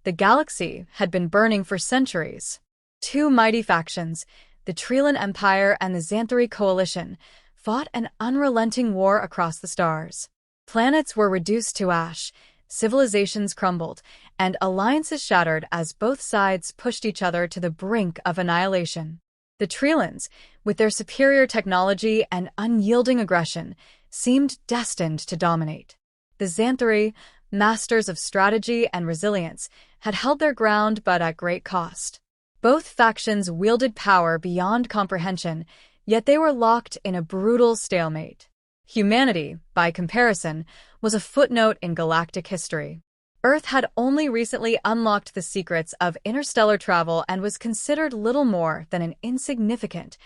The galaxy had been burning for centuries. Two mighty factions, the Trelon Empire and the Zanthari Coalition, fought an unrelenting war across the stars. Planets were reduced to ash, civilizations crumbled, and alliances shattered as both sides pushed each other to the brink of annihilation. The Trelons, with their superior technology and unyielding aggression, seemed destined to dominate. The Zanthari, masters of strategy and resilience, had held their ground but at great cost. Both factions wielded power beyond comprehension, yet they were locked in a brutal stalemate. Humanity, by comparison, was a footnote in galactic history. Earth had only recently unlocked the secrets of interstellar travel and was considered little more than an insignificant,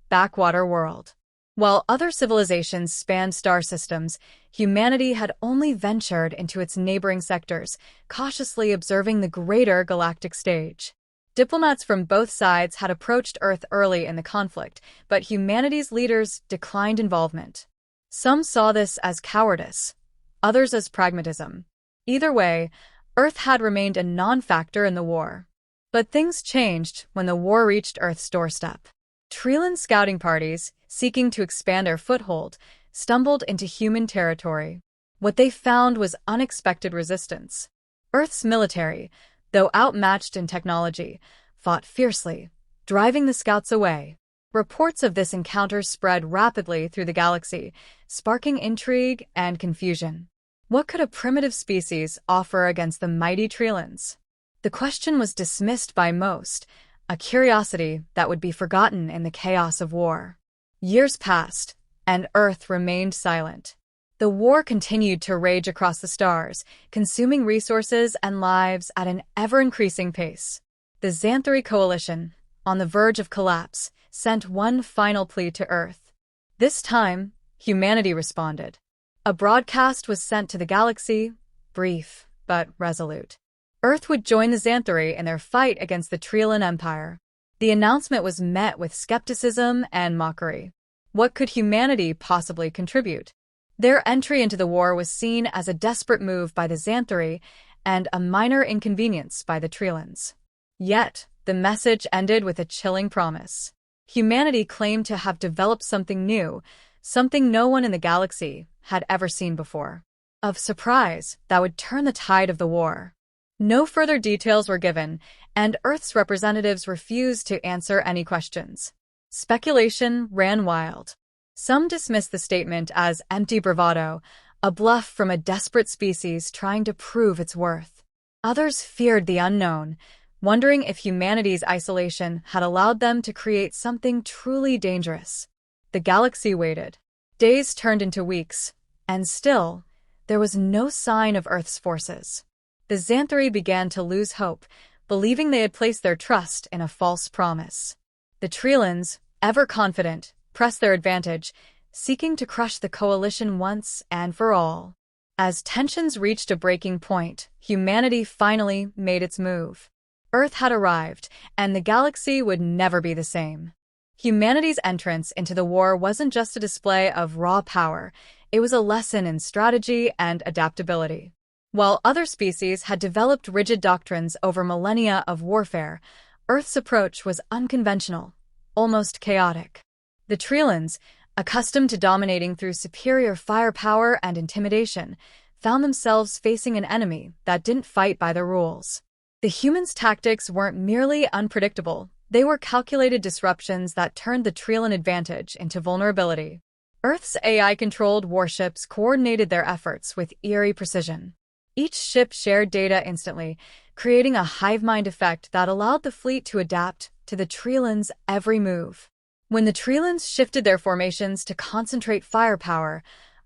backwater world. While other civilizations spanned star systems, humanity had only ventured into its neighboring sectors, cautiously observing the greater galactic stage. Diplomats from both sides had approached Earth early in the conflict, but humanity's leaders declined involvement. Some saw this as cowardice, others as pragmatism. Either way, Earth had remained a non-factor in the war. But things changed when the war reached Earth's doorstep. Trelon scouting parties, seeking to expand their foothold, stumbled into human territory. What they found was unexpected resistance. Earth's military, though outmatched in technology, fought fiercely, driving the scouts away. Reports of this encounter spread rapidly through the galaxy, sparking intrigue and confusion. What could a primitive species offer against the mighty Trelons? The question was dismissed by most, a curiosity that would be forgotten in the chaos of war. Years passed, and Earth remained silent. The war continued to rage across the stars, consuming resources and lives at an ever-increasing pace. The Zanthari Coalition, on the verge of collapse, sent one final plea to Earth. This time, humanity responded. A broadcast was sent to the galaxy, brief but resolute. Earth would join the Zanthari in their fight against the Trelon Empire. The announcement was met with skepticism and mockery. What could humanity possibly contribute? Their entry into the war was seen as a desperate move by the Zanthari and a minor inconvenience by the Trelons. Yet, the message ended with a chilling promise. Humanity claimed to have developed something new, something no one in the galaxy had ever seen before. Of surprise, that would turn the tide of the war. No further details were given, and Earth's representatives refused to answer any questions. Speculation ran wild. Some dismissed the statement as empty bravado, a bluff from a desperate species trying to prove its worth. Others feared the unknown, wondering if humanity's isolation had allowed them to create something truly dangerous. The galaxy waited. Days turned into weeks, and still, there was no sign of Earth's forces. The Zanthari began to lose hope, believing they had placed their trust in a false promise. The Trelons, ever confident, pressed their advantage, seeking to crush the coalition once and for all. As tensions reached a breaking point, humanity finally made its move. Earth had arrived, and the galaxy would never be the same. Humanity's entrance into the war wasn't just a display of raw power, it was a lesson in strategy and adaptability. While other species had developed rigid doctrines over millennia of warfare, Earth's approach was unconventional, almost chaotic. The Trelons, accustomed to dominating through superior firepower and intimidation, found themselves facing an enemy that didn't fight by the rules. The humans' tactics weren't merely unpredictable, they were calculated disruptions that turned the Trelon advantage into vulnerability. Earth's AI-controlled warships coordinated their efforts with eerie precision. Each ship shared data instantly, creating a hive mind effect that allowed the fleet to adapt to the Trelons' every move. When the Trelons shifted their formations to concentrate firepower,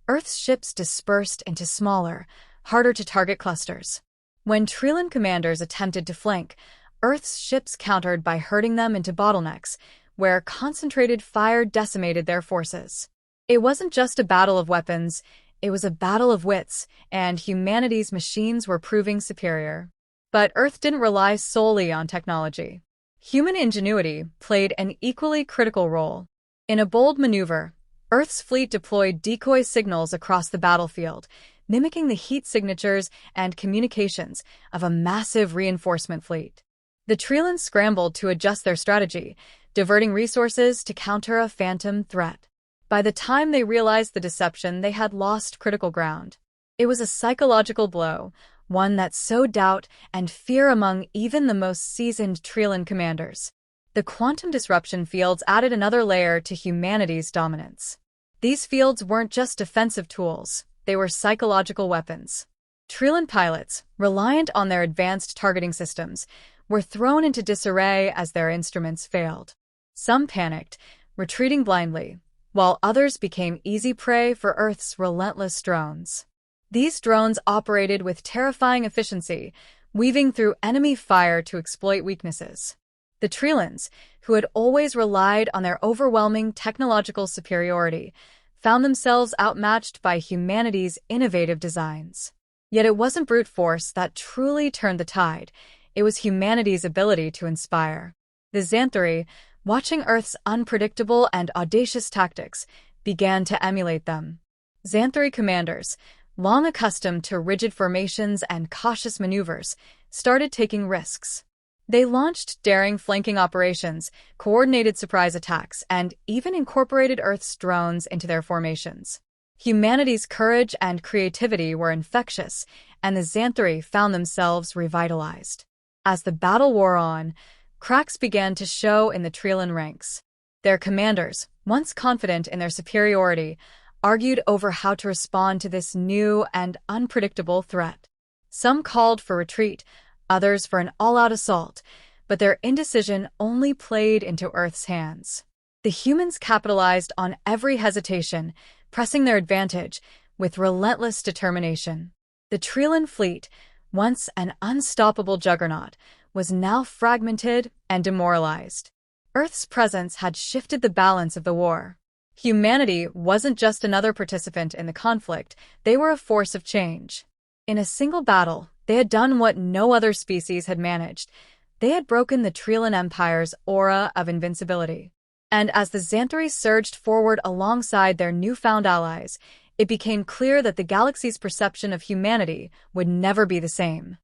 Earth's ships dispersed into smaller, harder-to-target clusters. When Trelon commanders attempted to flank, Earth's ships countered by herding them into bottlenecks, where concentrated fire decimated their forces. It wasn't just a battle of weapons, it was a battle of wits, and humanity's machines were proving superior. But Earth didn't rely solely on technology. Human ingenuity played an equally critical role. In a bold maneuver, Earth's fleet deployed decoy signals across the battlefield, mimicking the heat signatures and communications of a massive reinforcement fleet. The Trelons scrambled to adjust their strategy, diverting resources to counter a phantom threat. By the time they realized the deception, they had lost critical ground. It was a psychological blow, one that sowed doubt and fear among even the most seasoned Trelon commanders. The quantum disruption fields added another layer to humanity's dominance. These fields weren't just defensive tools, they were psychological weapons. Trelon pilots, reliant on their advanced targeting systems, were thrown into disarray as their instruments failed. Some panicked, retreating blindly, while others became easy prey for Earth's relentless drones. These drones operated with terrifying efficiency, weaving through enemy fire to exploit weaknesses. The Trelons, who had always relied on their overwhelming technological superiority, found themselves outmatched by humanity's innovative designs. Yet it wasn't brute force that truly turned the tide. It was humanity's ability to inspire. The Zanthari, watching Earth's unpredictable and audacious tactics, began to emulate them. Zanthari commanders, long accustomed to rigid formations and cautious maneuvers, started taking risks. They launched daring flanking operations, coordinated surprise attacks, and even incorporated Earth's drones into their formations. Humanity's courage and creativity were infectious, and the Zanthari found themselves revitalized. As the battle wore on, cracks began to show in the Trelon ranks. Their commanders, once confident in their superiority, argued over how to respond to this new and unpredictable threat. Some called for retreat, others for an all-out assault, but their indecision only played into Earth's hands. The humans capitalized on every hesitation, pressing their advantage with relentless determination. The Trelon fleet, once an unstoppable juggernaut, was now fragmented and demoralized. Earth's presence had shifted the balance of the war. Humanity wasn't just another participant in the conflict, they were a force of change. In a single battle, they had done what no other species had managed. They had broken the Trelon Empire's aura of invincibility. And as the Zanthari surged forward alongside their newfound allies, it became clear that the galaxy's perception of humanity would never be the same.